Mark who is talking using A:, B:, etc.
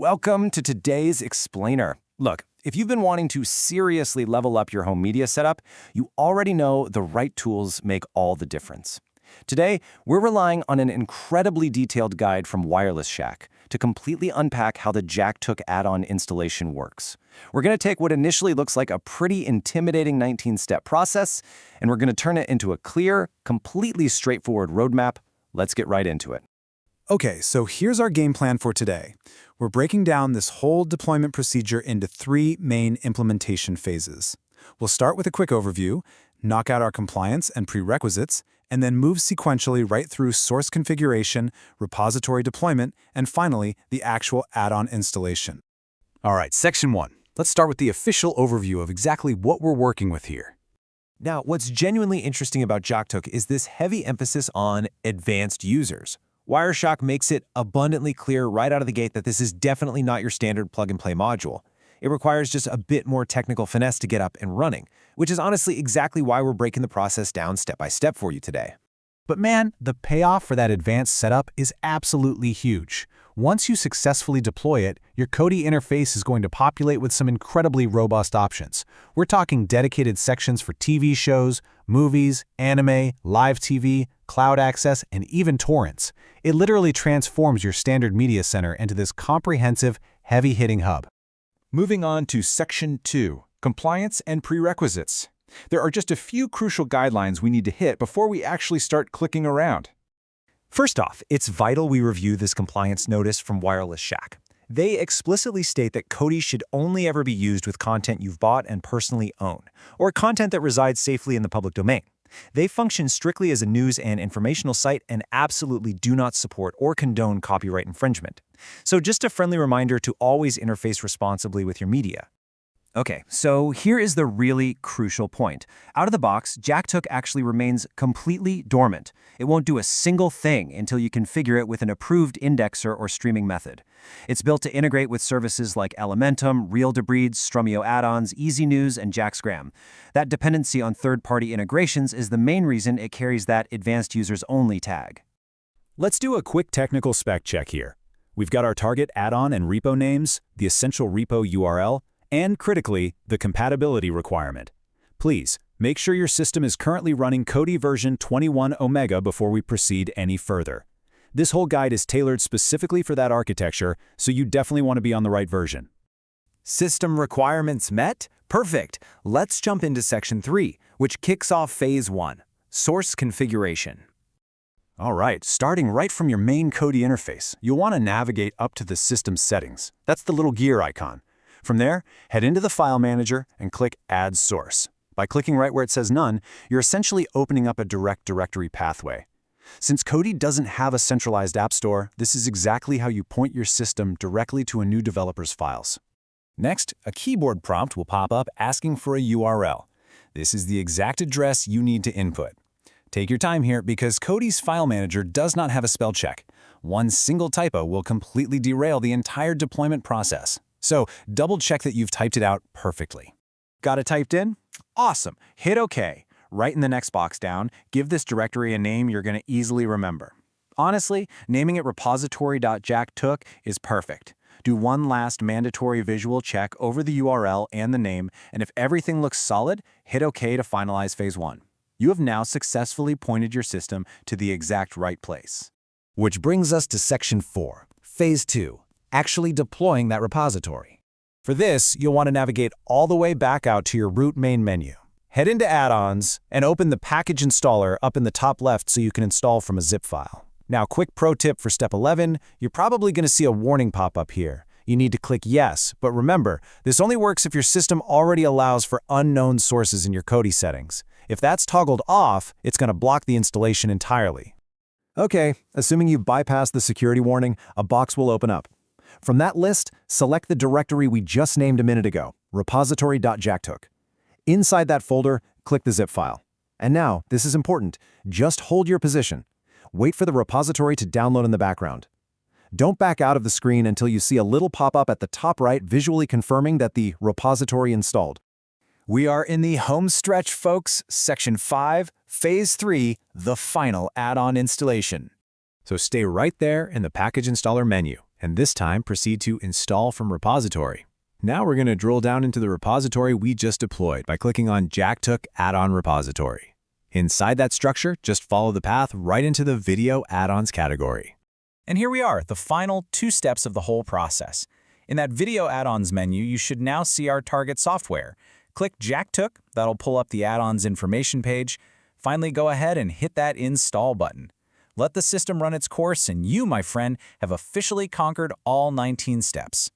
A: Welcome to today's explainer. Look, if you've been wanting to seriously level up your home media setup, you already know the right tools make all the difference. Today, we're relying on an incredibly detailed guide from Wireless Shack to completely unpack how the Jacktook Addon installation works. We're going to take what initially looks like a pretty intimidating 19-step process, and we're going to turn it into a clear, completely straightforward roadmap. Let's get right into it.
B: Okay, so here's our game plan for today. We're breaking down this whole deployment procedure into 3 main implementation phases. We'll start with a quick overview, knock out our compliance and prerequisites, and then move sequentially right through source configuration, repository deployment, and finally, the actual add-on installation. All right, section 1. Let's start with the official overview of exactly what we're working with here.
A: Now, what's genuinely interesting about Jacktook is this heavy emphasis on advanced users. Wireshark makes it abundantly clear right out of the gate that this is definitely not your standard plug-and-play module. It requires just a bit more technical finesse to get up and running, which is honestly exactly why we're breaking the process down step by step for you today.
B: But man, the payoff for that advanced setup is absolutely huge. Once you successfully deploy it, your Kodi interface is going to populate with some incredibly robust options. We're talking dedicated sections for TV shows, movies, anime, live TV, cloud access, and even torrents. It literally transforms your standard media center into this comprehensive, heavy-hitting hub.
C: Moving on to Section 2, Compliance and Prerequisites. There are just a few crucial guidelines we need to hit before we actually start clicking around.
A: First off, it's vital we review this compliance notice from Wireless Shack. They explicitly state that Kodi should only ever be used with content you've bought and personally own, or content that resides safely in the public domain. They function strictly as a news and informational site and absolutely do not support or condone copyright infringement. So just a friendly reminder to always interface responsibly with your media. Okay, so here is the really crucial point. Out of the box, Jacktook actually remains completely dormant. It won't do a single thing until you configure it with an approved indexer or streaming method. It's built to integrate with services like Elementum, Real Debreeds, Strumio Add-ons, Easy News, and Jacksgram. That dependency on third-party integrations is the main reason it carries that Advanced Users Only tag.
B: Let's do a quick technical spec check here. We've got our target add-on and repo names, the essential repo URL, and critically, the compatibility requirement. Please, make sure your system is currently running Kodi version 21 Omega before we proceed any further. This whole guide is tailored specifically for that architecture, so you definitely want to be on the right version.
A: System requirements met? Perfect. Let's jump into Section 3, which kicks off Phase 1, Source Configuration.
B: All right, starting right from your main Kodi interface, you'll want to navigate up to the System Settings. That's the little gear icon. From there, head into the File Manager and click Add Source. By clicking right where it says None, you're essentially opening up a direct directory pathway. Since Kodi doesn't have a centralized app store, this is exactly how you point your system directly to a new developer's files. Next, a keyboard prompt will pop up asking for a URL. This is the exact address you need to input. Take your time here because Kodi's File Manager does not have a spell check. One single typo will completely derail the entire deployment process. So double-check that you've typed it out perfectly.
A: Got it typed in? Awesome. Hit OK. Right in the next box down, give this directory a name you're going to easily remember. Honestly, naming it repository.JackTuk is perfect. Do one last mandatory visual check over the URL and the name, and if everything looks solid, hit OK to finalize Phase 1. You have now successfully pointed your system to the exact right place.
B: Which brings us to Section 4, Phase 2. Actually deploying that repository. For this, you'll want to navigate all the way back out to your root main menu. Head into Add-ons and open the package installer up in the top left so you can install from a zip file. Now, quick pro tip for step 11, you're probably going to see a warning pop up here. You need to click Yes, but remember, this only works if your system already allows for unknown sources in your Kodi settings. If that's toggled off, it's going to block the installation entirely.
A: Okay, assuming you've bypassed the security warning, a box will open up. From that list, select the directory we just named a minute ago, repository.JackTuk. Inside that folder, click the zip file. And now, this is important, just hold your position. Wait for the repository to download in the background. Don't back out of the screen until you see a little pop-up at the top right visually confirming that the repository installed.
B: We are in the home stretch, folks. Section 5, Phase 3, the final add-on installation. So stay right there in the package installer menu and this time proceed to Install from Repository. Now we're going to drill down into the repository we just deployed by clicking on Jacktook Addon Repository. Inside that structure, just follow the path right into the Video Add-ons category.
A: And here we are, the final 2 steps of the whole process. In that Video Add-ons menu, you should now see our target software. Click JackTuk, that'll pull up the add-ons information page. Finally, go ahead and hit that Install button. Let the system run its course, and you, my friend, have officially conquered all 19 steps.